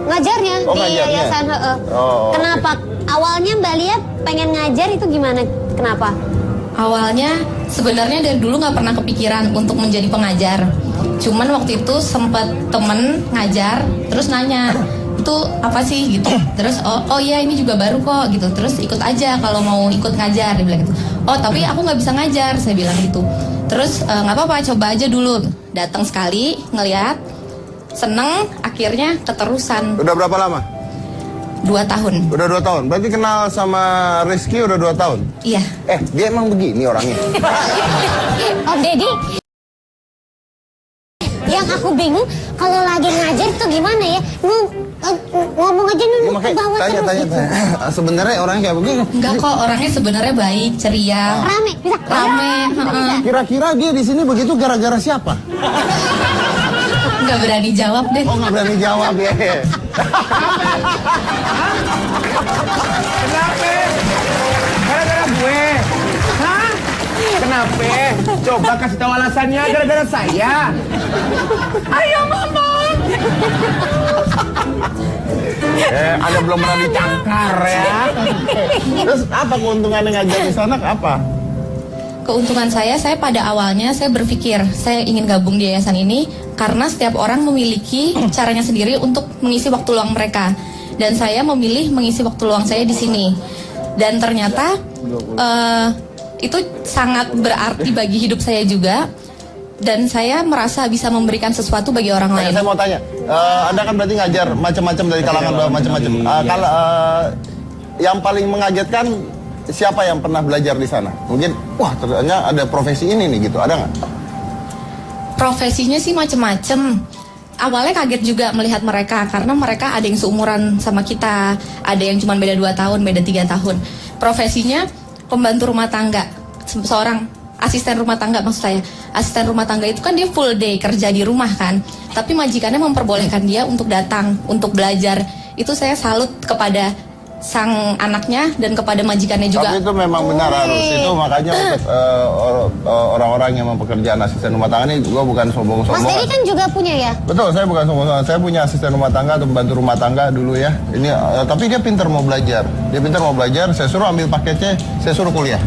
Ngajarnya Oh, di ngajarnya. yayasan. Oh, Kenapa? Awalnya Mbak Lia pengen ngajar itu gimana? Kenapa? Awalnya sebenarnya dari dulu nggak pernah kepikiran untuk menjadi pengajar. Cuman waktu itu sempat temen ngajar, terus nanya, itu apa sih gitu. Terus oh iya ini juga baru kok gitu. Terus ikut aja kalau mau ikut ngajar, dia bilang gitu. Oh tapi aku nggak bisa ngajar, saya bilang gitu. Terus nggak apa-apa, coba aja dulu. Datang sekali, ngeliat, seneng, akhirnya keterusan. Udah berapa lama? 2 tahun. Udah 2 tahun. Berarti kenal sama Rizky udah 2 tahun? Iya. Dia emang begini orangnya. Om Deddy, yang aku bingung kalau lagi ngajar tuh gimana ya? Ngomong aja Ya, dulu ke makanya bawah terus. tanya. Sebenarnya orangnya kayak begini. Enggak kok, orangnya sebenarnya baik, ceria. Rame, bisa. Rame, heeh. Kira-kira dia di sini begitu gara-gara siapa? Nggak berani jawab deh. Oh, nggak berani jawab ya. Kenapa? Gara-gara gue? Hah? Kenapa? Coba kasih tahu alasannya, gara-gara saya. Ayo mama. Ada belum pernah dicangkar ya. Terus apa keuntungannya ngajar di sana? Apa? Keuntungan saya pada awalnya saya berpikir saya ingin gabung di yayasan ini karena setiap orang memiliki caranya sendiri untuk mengisi waktu luang mereka. Dan saya memilih mengisi waktu luang saya di sini. Dan ternyata itu sangat berarti bagi hidup saya juga. Dan saya merasa bisa memberikan sesuatu bagi orang lain. Saya mau tanya, Anda kan berarti ngajar macam-macam dari kalangan macam-macam. Kalau yang paling mengagetkan siapa yang pernah belajar di sana? Mungkin, wah ternyata ada profesi ini nih gitu, ada nggak? Profesinya sih macam-macam. Awalnya kaget juga melihat mereka karena mereka ada yang seumuran sama kita, ada yang cuma beda 2 tahun, beda 3 tahun. Profesinya pembantu rumah tangga, seorang asisten rumah tangga maksud saya. Asisten rumah tangga itu kan dia full day kerja di rumah kan. Tapi majikannya memperbolehkan dia untuk datang, untuk belajar. Itu saya salut kepada sang anaknya dan kepada majikannya juga. Tapi itu memang benar harus. Itu makanya untuk orang-orang yang mempekerjakan asisten rumah tangga ini, gua bukan Mas sombong-sombongan. Deddy kan juga punya ya? Betul, saya bukan sombong-sombongan. Saya punya asisten rumah tangga atau pembantu rumah tangga dulu ya. Ini tapi dia pintar mau belajar. Saya suruh ambil paketnya, saya suruh kuliah.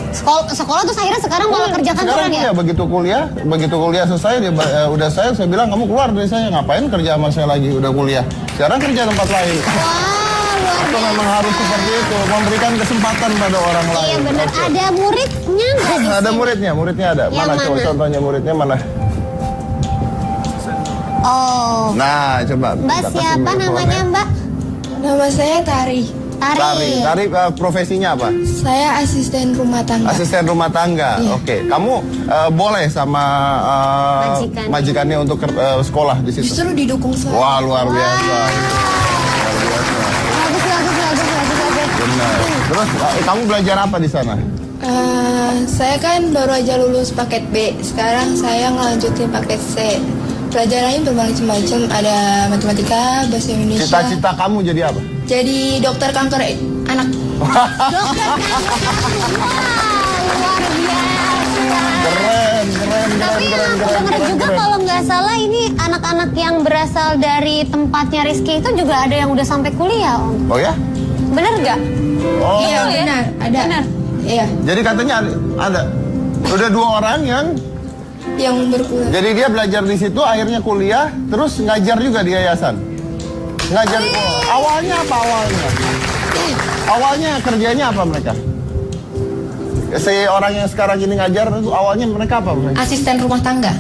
Sekolah tuh akhirnya sekarang malah kerjakan Sekarang orang ya? iya, begitu kuliah selesai dia udah saya bilang kamu keluar dari saya, ngapain kerja sama saya lagi, udah kuliah. Sekarang kerja tempat lain. Wah, luar Itu biasa. memang harus seperti itu, memberikan kesempatan pada orang lain. Iya benar. Oke. Ada muridnya nggak di Ada sini? muridnya ada. Yang Mana coba mana? contohnya muridnya mana? Oh, Nah, coba. Mbak kita kasih siapa mikrofonnya. namanya Mbak? Nama saya Tari. Tari, profesinya apa? Saya asisten rumah tangga. Asisten rumah tangga. Iya. Oke, kamu boleh sama majikannya untuk sekolah di situ. Justru didukung saya. Wah, luar biasa. Luar biasa. Bagus. Benar. Terus kamu belajar apa di sana? Saya kan baru aja lulus paket B. Sekarang saya ngelanjutin paket C. Pelajarannya bermacam-macam. Ada matematika, bahasa Indonesia. Cita-cita kamu jadi apa? Jadi dokter kanker anak. Luar biasa. Keren. Tapi yang aku dengar juga kalau nggak salah ini anak-anak yang berasal dari tempatnya Rizky itu juga ada yang udah sampai kuliah, Om. Oh ya? Bener nggak? Oh. Iya ya? benar, ada. Benar. Iya, Jadi katanya ada. Udah 2 orang yang yang berkuliah. jadi dia belajar di situ, akhirnya kuliah, terus ngajar juga di yayasan. Ngajar. Awalnya apa awalnya? Awalnya kerjanya apa mereka? Si orang yang sekarang ini ngajar itu awalnya mereka apa mereka? Asisten rumah tangga.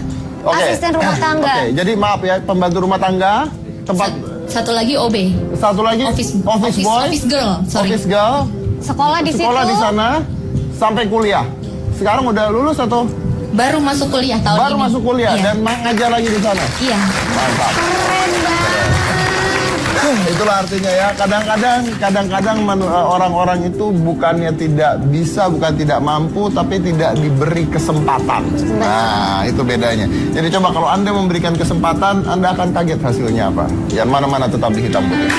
Oke. Asisten rumah tangga. Oke, jadi maaf ya, pembantu rumah tangga, tempat Satu lagi OB. satu lagi Office boy, office girl, sorry. office girl, Sekolah di situ. sekolah di sana sampai kuliah. Sekarang udah lulus atau Baru masuk kuliah tahun baru ini. masuk kuliah Iya. dan ngajar lagi di sana? Iya. Mantap. Keren banget. Itulah artinya ya. Kadang-kadang orang-orang itu bukannya tidak bisa, bukan tidak mampu, tapi tidak diberi kesempatan. Nah, itu bedanya. Jadi coba kalau Anda memberikan kesempatan, Anda akan kaget hasilnya apa. Yang mana-mana tetap di hitam putih.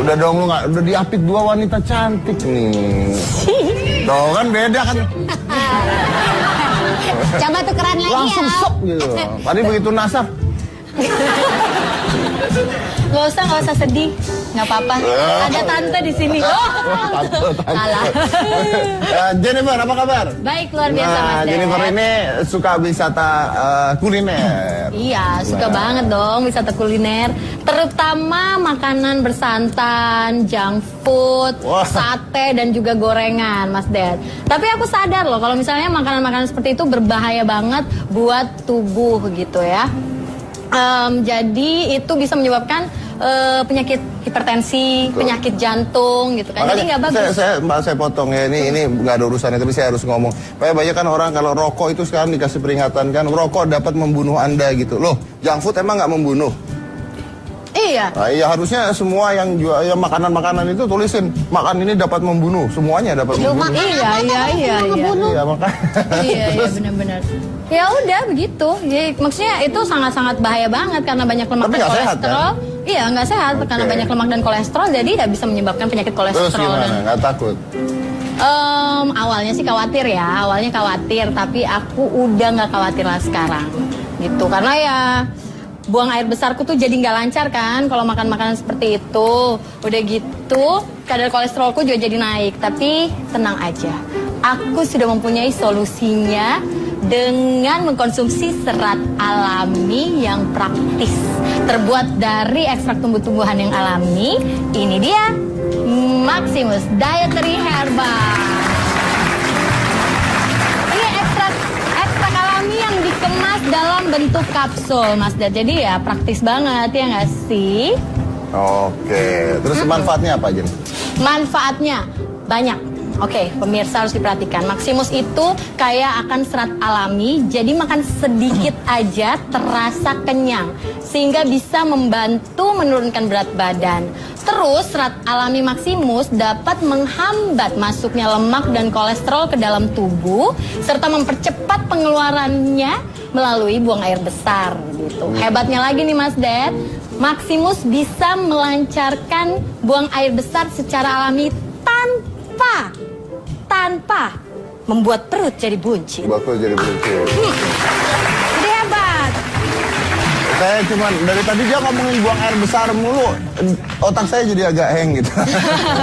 Udah dong, lu nggak udah diapit 2 wanita cantik nih. Tuh kan beda kan. Coba tukeran lagi Langsung ya. sok gitu. Tadi begitu nasar. Gak usah sedih, nggak apa-apa. Ada tante di sini. Salah. Jennifer, apa kabar? Baik, luar biasa Mas Ded. Jennifer ini suka wisata kuliner. Iya, suka Nah. banget dong wisata kuliner. Terutama makanan bersantan, junk food, Wah. sate, dan juga gorengan, Mas Ded. Tapi aku sadar loh, kalau misalnya makanan-makanan seperti itu berbahaya banget buat tubuh gitu ya. Jadi itu bisa menyebabkan penyakit hipertensi, penyakit jantung gitu kan. Jadi nggak bagus. Saya potong ya, ini nggak ada urusannya, tapi saya harus ngomong. Kayak banyak kan orang kalau rokok itu sekarang dikasih peringatan kan, rokok dapat membunuh Anda gitu. Loh, junk food emang nggak membunuh? Iya. Nah, iya harusnya semua yang jual ya, makanan-makanan itu tulisin makan ini dapat membunuh, semuanya dapat membunuh. Iya. Iya makanya. Iya, benar-benar. Ya udah begitu. Jadi maksudnya itu sangat-sangat bahaya banget karena banyak lemak Tapi dan nggak sehat, kolesterol. Iya, nggak sehat karena Oke. banyak lemak dan kolesterol, jadi ya bisa menyebabkan penyakit Terus kolesterol. gimana? Nggak takut? Awalnya sih khawatir ya, awalnya khawatir, tapi aku udah nggak khawatir lah sekarang, gitu. Karena ya buang air besarku tuh jadi nggak lancar kan, kalau makan makanan seperti itu. Udah gitu, kadar kolesterolku juga jadi naik. Tapi tenang aja, aku sudah mempunyai solusinya dengan mengkonsumsi serat alami yang praktis, terbuat dari ekstrak tumbuh-tumbuhan yang alami. Ini dia, Maximus Dietary Herbal. Ini ekstrak alami yang dikemas dalam bentuk kapsul, Mas Dad. Jadi ya praktis banget ya nggak sih? Oke, terus manfaatnya apa Jen? Manfaatnya banyak. Oke, pemirsa harus diperhatikan. Maximus itu kaya akan serat alami, jadi makan sedikit aja terasa kenyang, sehingga bisa membantu menurunkan berat badan. Terus serat alami Maximus dapat menghambat masuknya lemak dan kolesterol ke dalam tubuh, serta mempercepat pengeluarannya melalui buang air besar gitu. Hebatnya lagi nih Mas Dad, Maximus bisa melancarkan buang air besar secara alami tanpa membuat perut jadi buncit. Bakul jadi buncit. Jadi hebat. Saya cuman dari tadi dia ngomongin buang air besar mulu, otak saya jadi agak hang gitu.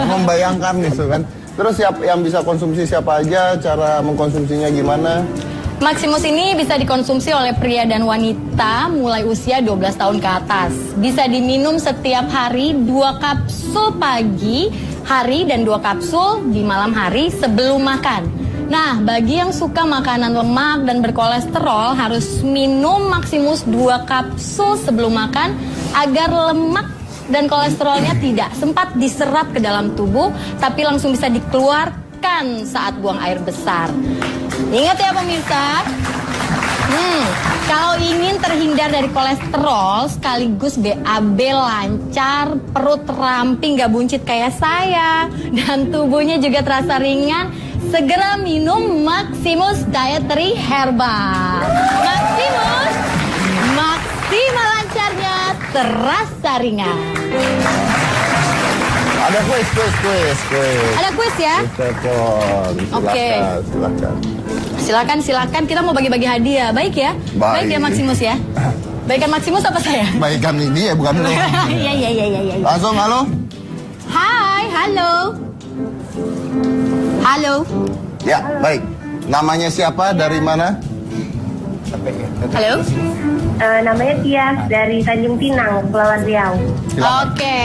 Membayangkan gitu kan. Terus yang bisa konsumsi siapa aja, cara mengkonsumsinya gimana? Maximus ini bisa dikonsumsi oleh pria dan wanita mulai usia 12 tahun ke atas. Bisa diminum setiap hari 2 kapsul pagi hari dan 2 kapsul di malam hari sebelum makan. Nah, bagi yang suka makanan lemak dan berkolesterol harus minum Maximus 2 kapsul sebelum makan agar lemak dan kolesterolnya tidak sempat diserap ke dalam tubuh tapi langsung bisa dikeluarkan saat buang air besar. Ingat ya pemirsa, kalau ingin terhindar dari kolesterol sekaligus BAB lancar, perut ramping gak buncit kayak saya, dan tubuhnya juga terasa ringan, segera minum Maximus Dietary Herbal. Maximus, maksimal lancarnya, terasa ringan. Ada kuis. Ada kuis ya? Telepon, Oke. Silakan, kita mau bagi-bagi hadiah. Baik ya? Baik. Ya Maximus ya? Baikan Maximus apa saya? Baikan ini ya, bukan lu. Iya. Langsung halo. Hai, halo. Halo. Ya, baik. Namanya siapa? Dari mana? Halo. Namanya Tias dari Tanjung Pinang, Kepulauan Riau. Oke.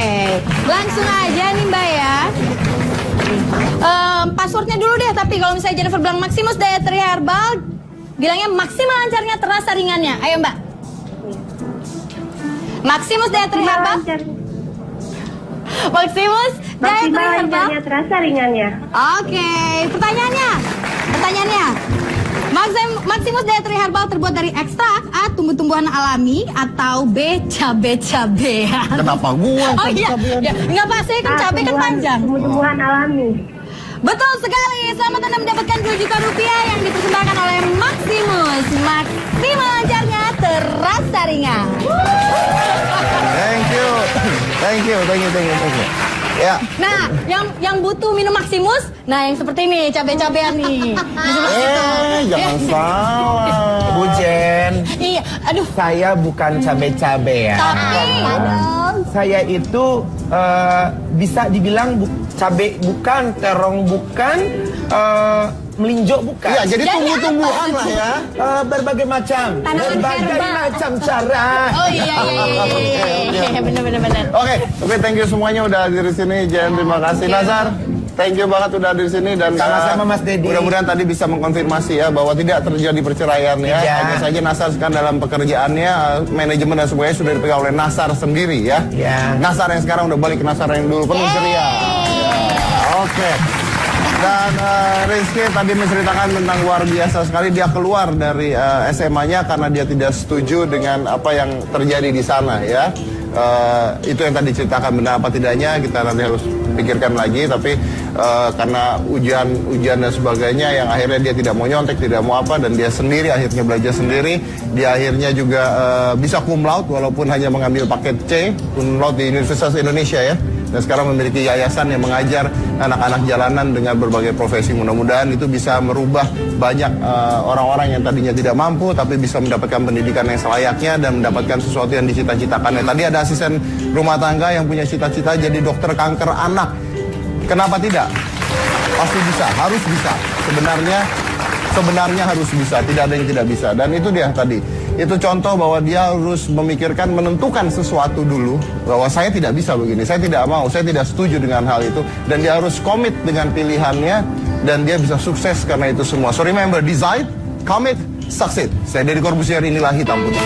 Langsung aja nih Mbak ya. Passwordnya dulu deh, tapi kalau misalnya Jennifer bilang Maximus Dietary Herbal, bilangnya maksimal lancarnya, terasa ringannya. Ayo Mbak. Maximus Dietary Herbal. Maximus Dietary Maksimal Herbal. lancarnya, terasa ringannya. Oke, pertanyaannya, Maximus Dietary Herbal terbuat dari ekstrak A. tumbuh-tumbuhan alami atau B. cabe-cabean. Kenapa gua? Oh iya, nggak Pak, saya kan cabe kan panjang. Tumbuh-tumbuhan alami. Betul sekali, selamat Anda mendapatkan 2 juta rupiah yang dipersembahkan oleh Maximus. Maksimal lancarnya, terasa ringan. Thank you. Ya. Nah, yang butuh minum Maximus, nah yang seperti ini, cabe-cabean nih. Jangan salah. Bu Jen, Iya, aduh. saya bukan cabe-cabe ya. Saya itu bisa dibilang cabe bukan, terong bukan, melinjo bukan. Iya, jadi tumbuh-tumbuhan lah ya. Berbagai macam, Tanaman berbagai herbal. macam cara. Oh iya, bener. Oke, tapi thank you semuanya udah hadir di sini. Jen, terima kasih. Nazar, thank you banget udah hadir di sini dan Sama-sama, Mas Dedi. Mudah-mudahan tadi bisa mengkonfirmasi ya bahwa tidak terjadi perceraian ya. Iya. Hanya saja Nasar sekarang dalam pekerjaannya, manajemen dan semuanya sudah dipegang oleh Nasar sendiri ya. Iya. Nasar yang sekarang udah balik ke Nasar yang dulu penuh ceria. Oke. Dan Rizky tadi menceritakan tentang luar biasa sekali, dia keluar dari SMA-nya karena dia tidak setuju dengan apa yang terjadi di sana ya. Itu yang tadi ceritakan, benar apa tidaknya kita nanti harus pikirkan lagi, tapi karena ujian dan sebagainya yang akhirnya dia tidak mau nyontek, tidak mau apa, dan dia sendiri akhirnya belajar sendiri. Dia akhirnya juga bisa cum laude walaupun hanya mengambil paket C, cum laude di Universitas Indonesia ya. Dan sekarang memiliki yayasan yang mengajar anak-anak jalanan dengan berbagai profesi. Mudah-mudahan itu bisa merubah banyak orang-orang yang tadinya tidak mampu tapi bisa mendapatkan pendidikan yang selayaknya dan mendapatkan sesuatu yang dicita-citakannya. Tadi ada asisten rumah tangga yang punya cita-cita jadi dokter kanker anak. Kenapa tidak? Pasti bisa, harus bisa. Sebenarnya harus bisa, tidak ada yang tidak bisa. Dan itu dia tadi. Itu contoh bahwa dia harus memikirkan, menentukan sesuatu dulu. Bahwa saya tidak bisa begini, saya tidak mau, saya tidak setuju dengan hal itu. Dan dia harus komit dengan pilihannya. Dan dia bisa sukses karena itu semua. So remember, decide, commit, succeed. Saya Deddy Corbuzier, inilah Hitam Putih.